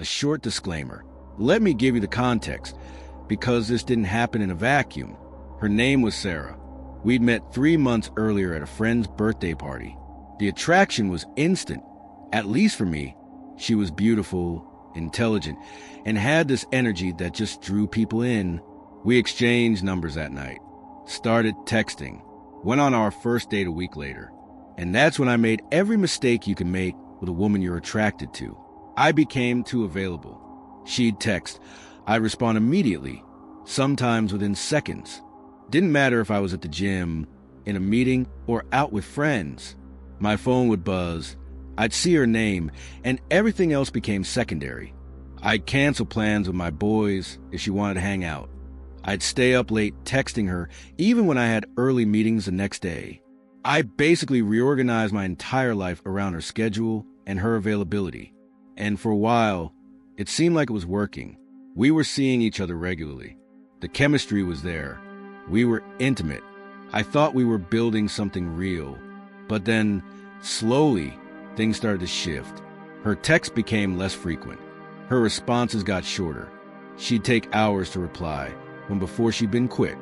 A short disclaimer. Let me give you the context, because this didn't happen in a vacuum. Her name was Sarah. We'd met 3 months earlier at a friend's birthday party. The attraction was instant, at least for me. She was beautiful, intelligent, and had this energy that just drew people in. We exchanged numbers that night, started texting, went on our first date a week later. And that's when I made every mistake you can make with a woman you're attracted to. I became too available. She'd text. I'd respond immediately, sometimes within seconds. Didn't matter if I was at the gym, in a meeting, or out with friends. My phone would buzz. I'd see her name, and everything else became secondary. I'd cancel plans with my boys if she wanted to hang out. I'd stay up late texting her, even when I had early meetings the next day. I basically reorganized my entire life around her schedule and her availability. And for a while, it seemed like it was working. We were seeing each other regularly. The chemistry was there. We were intimate. I thought we were building something real. But then, slowly, things started to shift. Her texts became less frequent. Her responses got shorter. She'd take hours to reply, when before she'd been quick.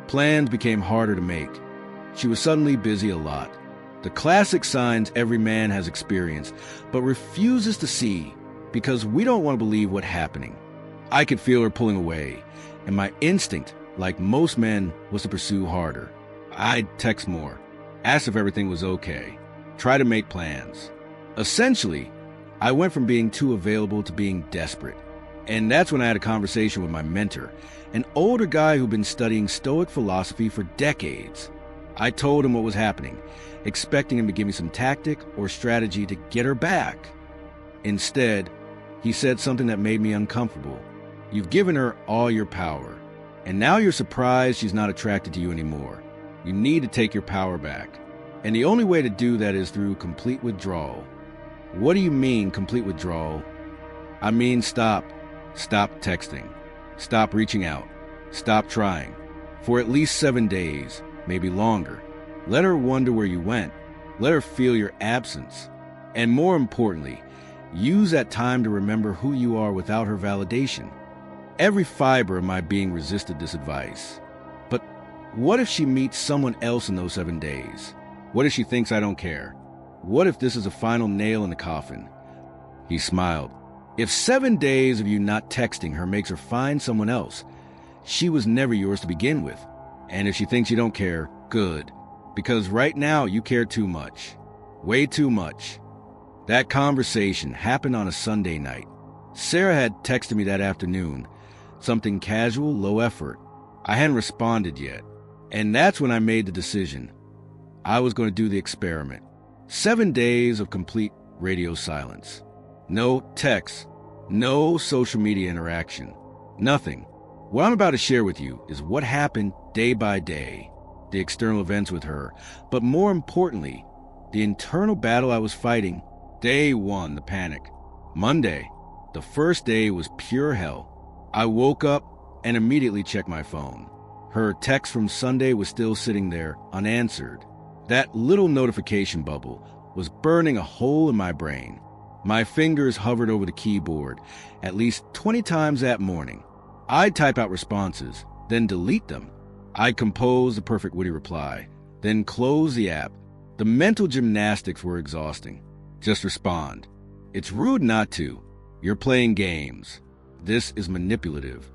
Plans became harder to make. She was suddenly busy a lot. The classic signs every man has experienced, but refuses to see because we don't want to believe what's happening. I could feel her pulling away, and my instinct, like most men, was to pursue harder. I'd text more, ask if everything was okay, try to make plans. Essentially, I went from being too available to being desperate. And that's when I had a conversation with my mentor, an older guy who'd been studying Stoic philosophy for decades. I told him what was happening, expecting him to give me some tactic or strategy to get her back. Instead, he said something that made me uncomfortable. You've given her all your power, and now you're surprised she's not attracted to you anymore. You need to take your power back. And the only way to do that is through complete withdrawal. What do you mean, complete withdrawal? I mean, stop. Stop texting. Stop reaching out. Stop trying. For at least 7 days, maybe longer. Let her wonder where you went. Let her feel your absence. And more importantly, use that time to remember who you are without her validation. Every fiber of my being resisted this advice. But what if she meets someone else in those 7 days? What if she thinks I don't care? What if this is a final nail in the coffin? He smiled. If 7 days of you not texting her makes her find someone else, she was never yours to begin with. And if she thinks you don't care, good. Because right now you care too much. Way too much. That conversation happened on a Sunday night. Sarah had texted me that afternoon. Something casual, low effort. I hadn't responded yet. And that's when I made the decision. I was going to do the experiment. 7 days of complete radio silence. No texts. No social media interaction. Nothing. What I'm about to share with you is what happened day by day. The external events with her. But more importantly, the internal battle I was fighting. Day 1, the panic. Monday, the first day, was pure hell. I woke up and immediately checked my phone. Her text from Sunday was still sitting there, unanswered. That little notification bubble was burning a hole in my brain. My fingers hovered over the keyboard at least 20 times that morning. I'd type out responses, then delete them. I'd compose the perfect witty reply, then close the app. The mental gymnastics were exhausting. Just respond. It's rude not to. You're playing games. This is manipulative.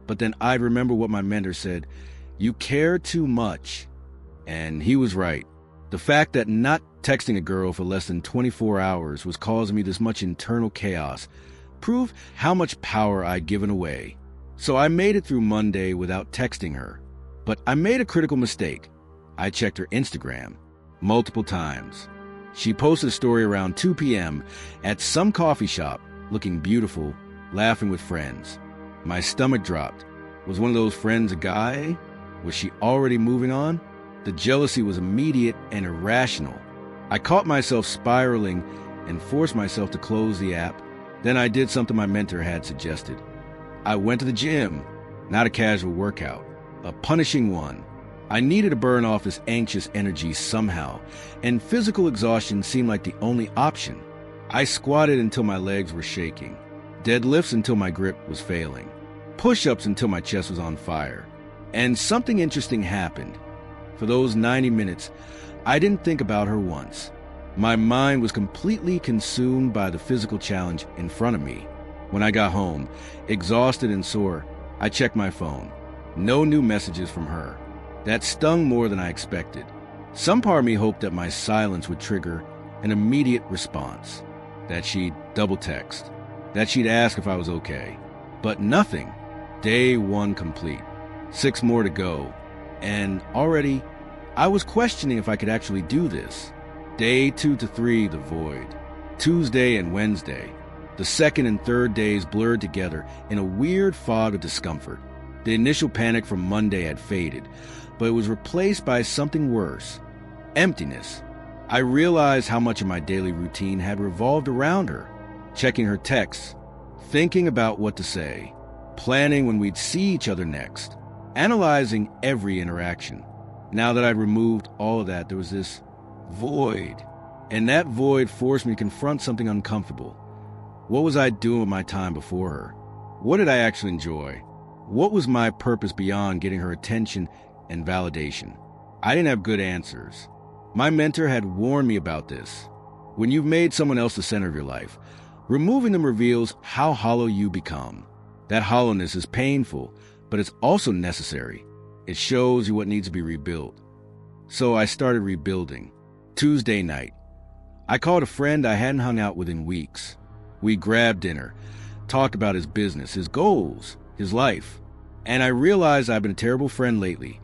But then I'd remember what my mentor said. You care too much. And he was right. The fact that not texting a girl for less than 24 hours was causing me this much internal chaos proved how much power I'd given away. So I made it through Monday without texting her. But I made a critical mistake. I checked her Instagram multiple times. She posted a story around 2 p.m. at some coffee shop, looking beautiful, laughing with friends. My stomach dropped. Was one of those friends a guy? Was she already moving on? The jealousy was immediate and irrational. I caught myself spiraling and forced myself to close the app. Then I did something my mentor had suggested. I went to the gym, not a casual workout, a punishing one. I needed to burn off this anxious energy somehow, and physical exhaustion seemed like the only option. I squatted until my legs were shaking. deadlifts until my grip was failing, push-ups until my chest was on fire. And something interesting happened. For those 90 minutes, I didn't think about her once. My mind was completely consumed by the physical challenge in front of me. When I got home, exhausted and sore, I checked my phone. No new messages from her. That stung more than I expected. Some part of me hoped that my silence would trigger an immediate response, that she'd double text, that she'd ask if I was okay. But nothing. Day 1 complete. 6 more to go. And already, I was questioning if I could actually do this. Day 2 to 3, the void. Tuesday and Wednesday. The second and third days blurred together in a weird fog of discomfort. The initial panic from Monday had faded, but it was replaced by something worse. Emptiness. I realized how much of my daily routine had revolved around her. Checking her texts, thinking about what to say, planning when we'd see each other next, analyzing every interaction. Now that I'd removed all of that, there was this void. And that void forced me to confront something uncomfortable. What was I doing with my time before her? What did I actually enjoy? What was my purpose beyond getting her attention and validation? I didn't have good answers. My mentor had warned me about this. When you've made someone else the center of your life, removing them reveals how hollow you become. That hollowness is painful, but it's also necessary. It shows you what needs to be rebuilt. So I started rebuilding. Tuesday night. I called a friend I hadn't hung out with in weeks. We grabbed dinner, talked about his business, his goals, his life. And I realized I'd been a terrible friend lately.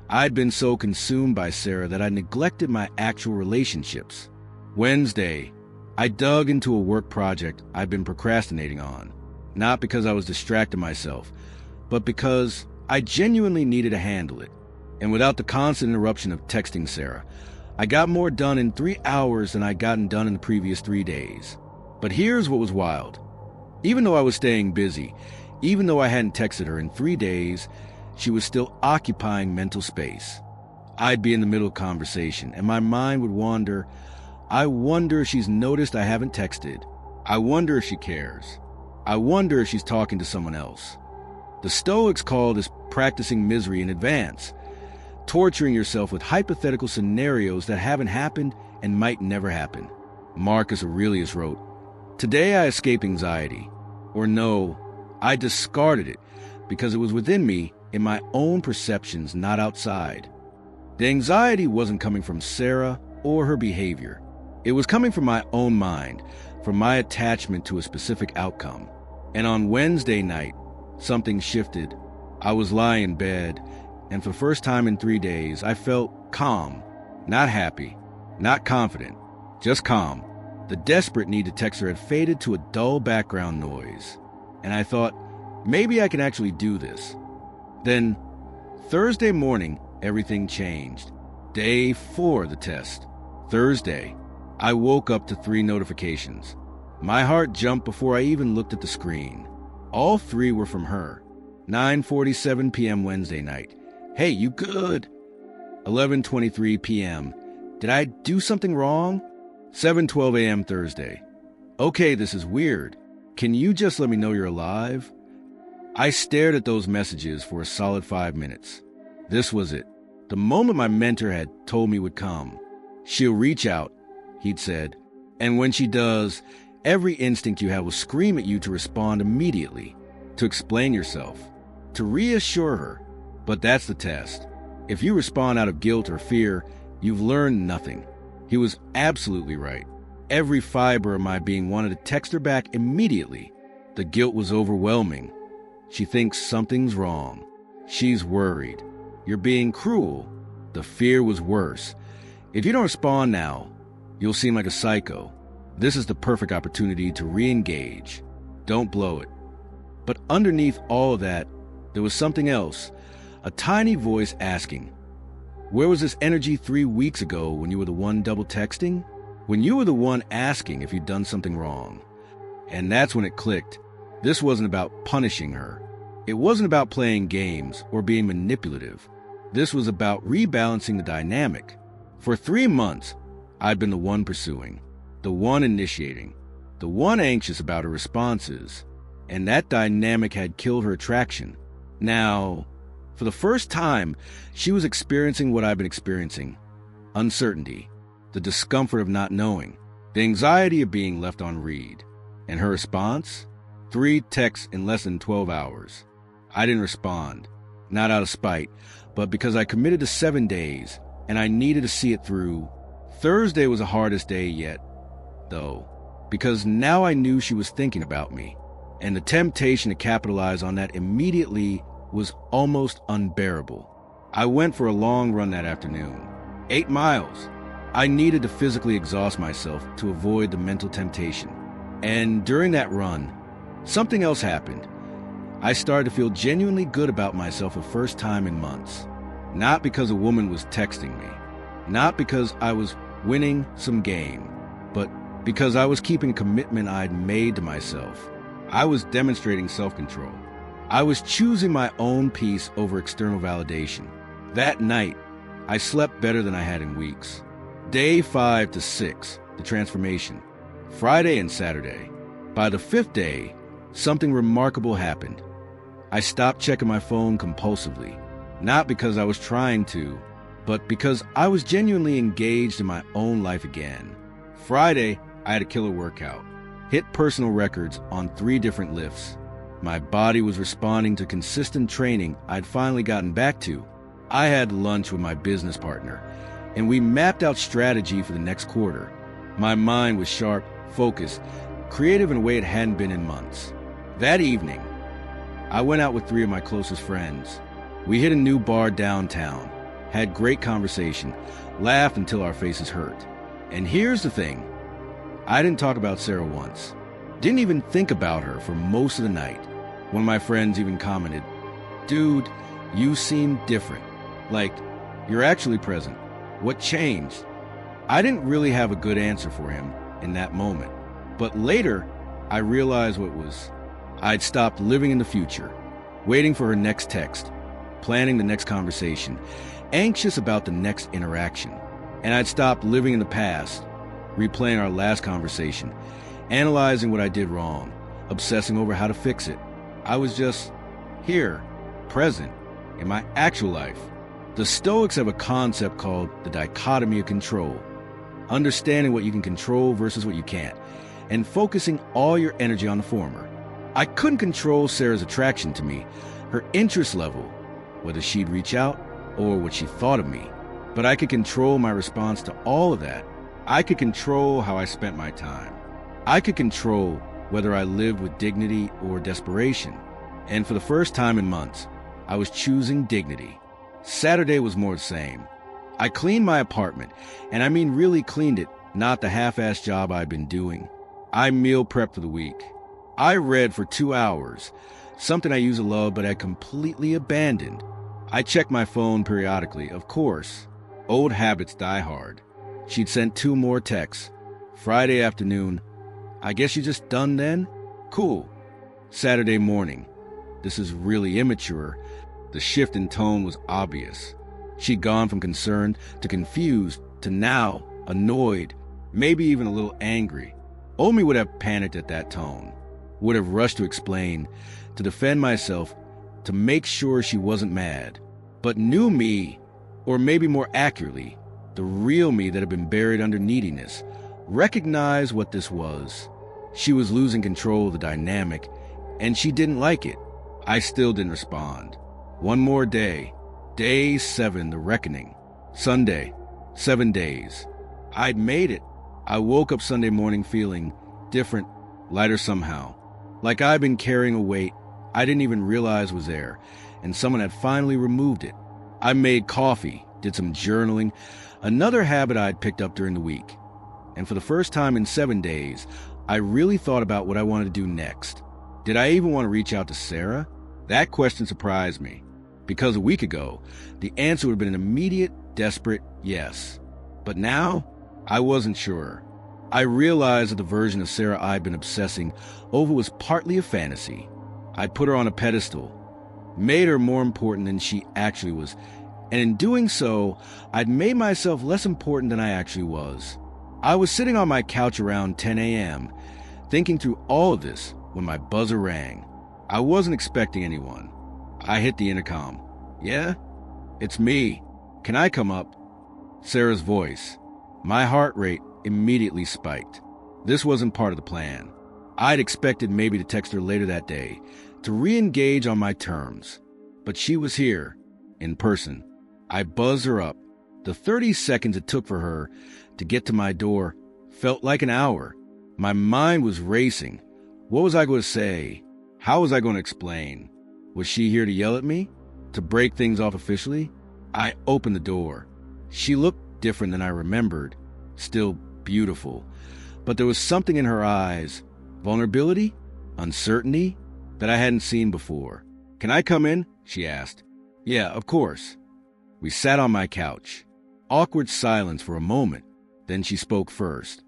I'd been so consumed by Sarah that I neglected my actual relationships. Wednesday, I dug into a work project I'd been procrastinating on. Not because I was distracting myself, but because I genuinely needed to handle it. And without the constant interruption of texting Sarah, I got more done in 3 hours than I'd gotten done in the previous 3 days. But here's what was wild. Even though I was staying busy, even though I hadn't texted her in 3 days, she was still occupying mental space. I'd be in the middle of conversation, and my mind would wander. I wonder if she's noticed I haven't texted. I wonder if she cares. I wonder if she's talking to someone else. The Stoics call this practicing misery in advance, torturing yourself with hypothetical scenarios that haven't happened and might never happen. Marcus Aurelius wrote, "Today I escaped anxiety." Or no, I discarded it because it was within me in my own perceptions, not outside. The anxiety wasn't coming from Sarah or her behavior. It was coming from my own mind, from my attachment to a specific outcome. And on Wednesday night, something shifted. I was lying in bed, and for the first time in 3 days, I felt calm. Not happy, not confident, just calm. The desperate need to text her had faded to a dull background noise. And I thought, maybe I can actually do this. Then, Thursday morning, everything changed. Day 4 of the test. Thursday, I woke up to 3 notifications. My heart jumped before I even looked at the screen. All 3 were from her. 9:47 p.m. Wednesday night. "Hey, you good?" 11:23 p.m. "Did I do something wrong?" 7:12 a.m. Thursday. "Okay, this is weird. Can you just let me know you're alive?" I stared at those messages for a solid 5 minutes. This was it. The moment my mentor had told me would come. "She'll reach out," he'd said. "And when she does, every instinct you have will scream at you to respond immediately, to explain yourself, to reassure her. But that's the test. If you respond out of guilt or fear, you've learned nothing." He was absolutely right. Every fiber of my being wanted to text her back immediately. The guilt was overwhelming. She thinks something's wrong. She's worried. You're being cruel. The fear was worse. If you don't respond now, you'll seem like a psycho. This is the perfect opportunity to re-engage. Don't blow it. But underneath all of that, there was something else. A tiny voice asking, "Where was this energy 3 weeks ago when you were the one double texting? When you were the one asking if you'd done something wrong?" And that's when it clicked. This wasn't about punishing her. It wasn't about playing games or being manipulative. This was about rebalancing the dynamic. For 3 months, I'd been the one pursuing, the one initiating, the one anxious about her responses. and that dynamic had killed her attraction. Now, for the first time, she was experiencing what I've been experiencing. Uncertainty, the discomfort of not knowing, the anxiety of being left on read. And her response? 3 texts in less than 12 hours. I didn't respond, not out of spite, but because I committed to 7 days, and I needed to see it through. Thursday was the hardest day yet, though, because now I knew she was thinking about me, and the temptation to capitalize on that immediately was almost unbearable. I went for a long run that afternoon. 8 miles. I needed to physically exhaust myself to avoid the mental temptation. And during that run, something else happened. I started to feel genuinely good about myself for the first time in months. Not because a woman was texting me, not because I was winning some game, but because I was keeping a commitment I'd made to myself. I was demonstrating self-control. I was choosing my own peace over external validation. That night, I slept better than I had in weeks. Day 5 to 6, the transformation. Friday and Saturday. By the 5th day, something remarkable happened. I stopped checking my phone compulsively, not because I was trying to, but because I was genuinely engaged in my own life again. Friday, I had a killer workout. Hit personal records on 3 different lifts. My body was responding to consistent training I'd finally gotten back to. I had lunch with my business partner, and we mapped out strategy for the next quarter. My mind was sharp, focused, creative in a way it hadn't been in months. That evening, I went out with 3 of my closest friends. We hit a new bar downtown, had great conversation, laughed until our faces hurt. And here's the thing. I didn't talk about Sarah once. Didn't even think about her for most of the night. One of my friends even commented, "Dude, you seem different. Like, you're actually present. What changed?" I didn't really have a good answer for him in that moment. But later, I realized what was. I'd stopped living in the future, waiting for her next text, planning the next conversation, anxious about the next interaction. And I'd stopped living in the past, replaying our last conversation, analyzing what I did wrong, obsessing over how to fix it. I was just here, present, in my actual life. The Stoics have a concept called the dichotomy of control, understanding what you can control versus what you can't, and focusing all your energy on the former. I couldn't control Sarah's attraction to me, her interest level, whether she'd reach out or what she thought of me. But I could control my response to all of that. I could control how I spent my time. I could control whether I lived with dignity or desperation. And for the first time in months, I was choosing dignity. Saturday was more the same. I cleaned my apartment, and I mean really cleaned it, not the half-assed job I'd been doing. I meal prepped for the week. I read for 2 hours, something I used to love but had completely abandoned. I checked my phone periodically, of course. Old habits die hard. She'd sent 2 more texts. Friday afternoon, "I guess you're just done then? Cool." Saturday morning, this is really immature. The shift in tone was obvious. She'd gone from concerned to confused to now annoyed, maybe even a little angry. Old me would have panicked at that tone, would have rushed to explain, to defend myself, to make sure she wasn't mad. But new me, or maybe more accurately, the real me that had been buried under neediness, recognized what this was. She was losing control of the dynamic, and she didn't like it. I still didn't respond. One more day. Day 7, the reckoning. Sunday, 7 days. I'd made it. I woke up Sunday morning feeling different, lighter somehow. Like I'd been carrying a weight I didn't even realize was there, and someone had finally removed it. I made coffee, did some journaling, another habit I'd picked up during the week. And for the first time in 7 days, I really thought about what I wanted to do next. Did I even want to reach out to Sarah? That question surprised me, because a week ago, the answer would have been an immediate, desperate yes. But now, I wasn't sure. I realized that the version of Sarah I'd been obsessing over was partly a fantasy. I'd put her on a pedestal, made her more important than she actually was, and in doing so, I'd made myself less important than I actually was. I was sitting on my couch around 10 a.m., thinking through all of this, when my buzzer rang. I wasn't expecting anyone. I hit the intercom. "Yeah? It's me. Can I come up?" Sarah's voice. My heart rate immediately spiked. This wasn't part of the plan. I'd expected maybe to text her later that day, to re-engage on my terms. But she was here, in person. I buzzed her up. The 30 seconds it took for her to get to my door felt like an hour. My mind was racing. What was I going to say? How was I going to explain? Was she here to yell at me? To break things off officially? I opened the door. She looked different than I remembered. Still beautiful. But there was something in her eyes. Vulnerability? Uncertainty? That I hadn't seen before. "Can I come in?" she asked. "Yeah, of course." We sat on my couch. Awkward silence for a moment. Then she spoke first.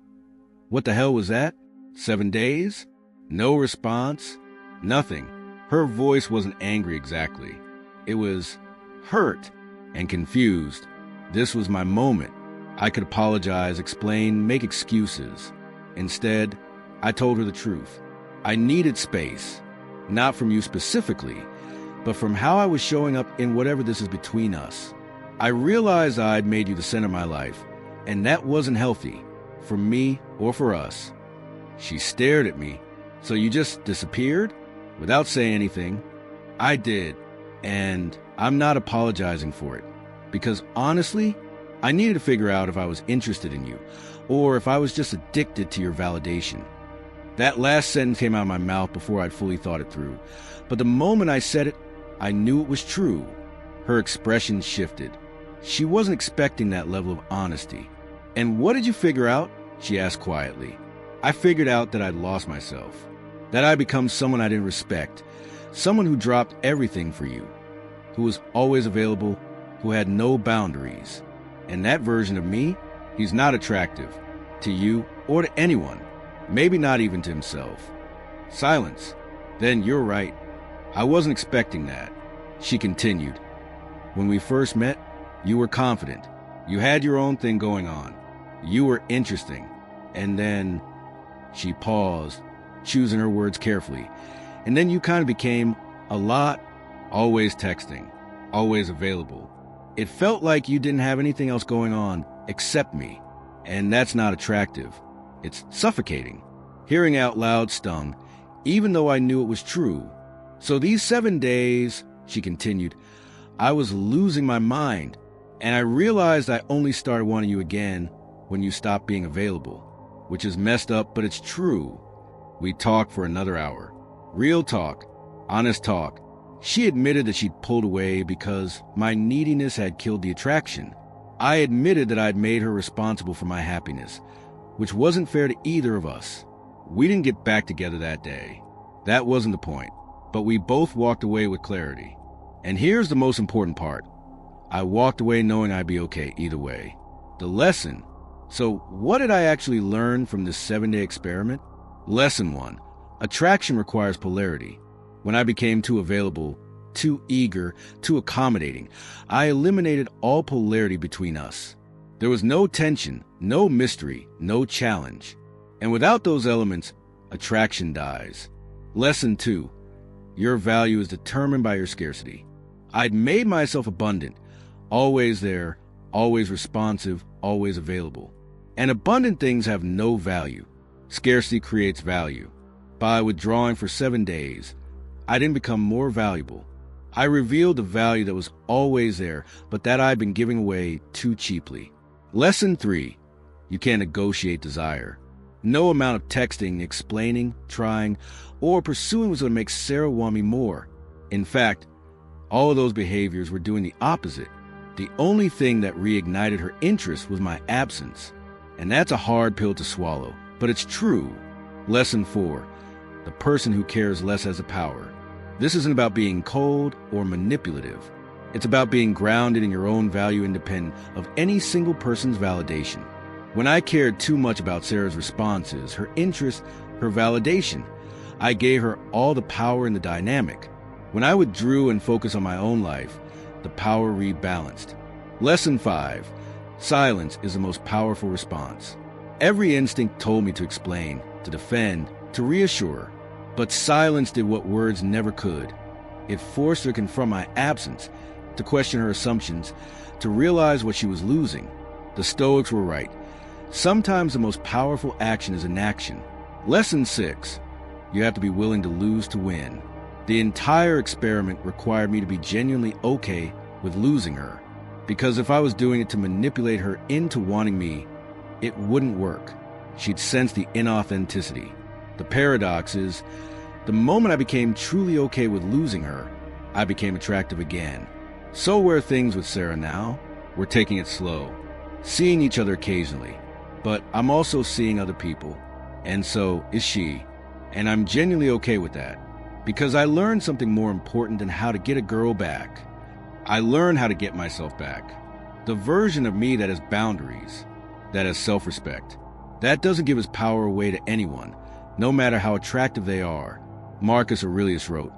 "What the hell was that? 7 days? No response? Nothing." Her voice wasn't angry exactly. It was hurt and confused. This was my moment. I could apologize, explain, make excuses. Instead, I told her the truth. I needed space, not from you specifically, but from how I was showing up in whatever this is between us. I realized I'd made you the center of my life, and that wasn't healthy, for me or for us. She stared at me. "So you just disappeared?" Without saying anything. I did, and I'm not apologizing for it, because honestly, I needed to figure out if I was interested in you, or if I was just addicted to your validation. That last sentence came out of my mouth before I'd fully thought it through, but the moment I said it, I knew it was true. Her expression shifted. She wasn't expecting that level of honesty. "And what did you figure out?" she asked quietly. "I figured out that I'd lost myself, that I'd become someone I didn't respect, someone who dropped everything for you, who was always available, who had no boundaries. And that version of me, he's not attractive to you or to anyone, maybe not even to himself." Silence. "Then you're right. I wasn't expecting that." She continued. "When we first met, you were confident. You had your own thing going on. You were interesting. And then..." She paused, choosing her words carefully. "And then you kind of became a lot, always texting, always available. It felt like you didn't have anything else going on except me. And that's not attractive. It's suffocating." Hearing it out loud stung, even though I knew it was true. "So these 7 days," she continued, "I was losing my mind. And I realized I only started wanting you again when you stopped being available. Which is messed up, but it's true." We talked for another hour. Real talk. Honest talk. She admitted that she'd pulled away because my neediness had killed the attraction. I admitted that I'd made her responsible for my happiness, which wasn't fair to either of us. We didn't get back together that day. That wasn't the point. But we both walked away with clarity. And here's the most important part. I walked away knowing I'd be okay either way. The lesson. So what did I actually learn from this 7-day experiment? Lesson 1. Attraction requires polarity. When I became too available, too eager, too accommodating, I eliminated all polarity between us. There was no tension, no mystery, no challenge. And without those elements, attraction dies. Lesson 2. Your value is determined by your scarcity. I'd made myself abundant, always there, always responsive, always available. And abundant things have no value. Scarcity creates value. By withdrawing for 7 days, I didn't become more valuable. I revealed the value that was always there, but that I'd been giving away too cheaply. Lesson 3. You can't negotiate desire. No amount of texting, explaining, trying, or pursuing was going to make Sarah want me more. In fact, all of those behaviors were doing the opposite. The only thing that reignited her interest was my absence. And that's a hard pill to swallow, but it's true. Lesson 4. The person who cares less has the power. This isn't about being cold or manipulative. It's about being grounded in your own value independent of any single person's validation. When I cared too much about Sarah's responses, her interest, her validation, I gave her all the power in the dynamic. When I withdrew and focused on my own life, the power rebalanced. Lesson 5. Silence is the most powerful response. Every instinct told me to explain, to defend, to reassure. But silence did what words never could. It forced her to confront my absence, to question her assumptions, to realize what she was losing. The Stoics were right. Sometimes the most powerful action is inaction. Lesson 6. You have to be willing to lose to win. The entire experiment required me to be genuinely okay with losing her, because if I was doing it to manipulate her into wanting me, it wouldn't work. She'd sense the inauthenticity. The paradox is, the moment I became truly okay with losing her, I became attractive again. So where are things with Sarah now? We're taking it slow, seeing each other occasionally, but I'm also seeing other people, and so is she, and I'm genuinely okay with that, because I learned something more important than how to get a girl back. I learned how to get myself back. The version of me that has boundaries, that has self-respect, that doesn't give its power away to anyone, no matter how attractive they are. Marcus Aurelius wrote,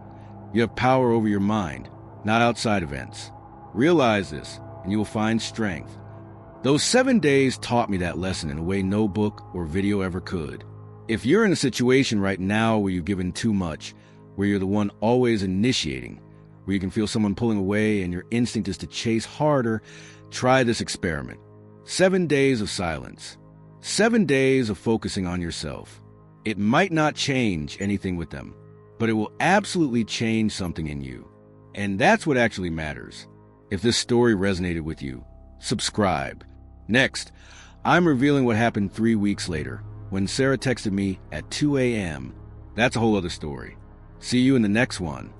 "You have power over your mind, not outside events. Realize this, and you will find strength." Those 7 days taught me that lesson in a way no book or video ever could. If you're in a situation right now where you've given too much, where you're the one always initiating, where you can feel someone pulling away and your instinct is to chase harder, try this experiment. 7 days of silence. 7 days of focusing on yourself. It might not change anything with them, but it will absolutely change something in you. And that's what actually matters. If this story resonated with you, subscribe. Next, I'm revealing what happened 3 weeks later, when Sarah texted me at 2 a.m. That's a whole other story. See you in the next one.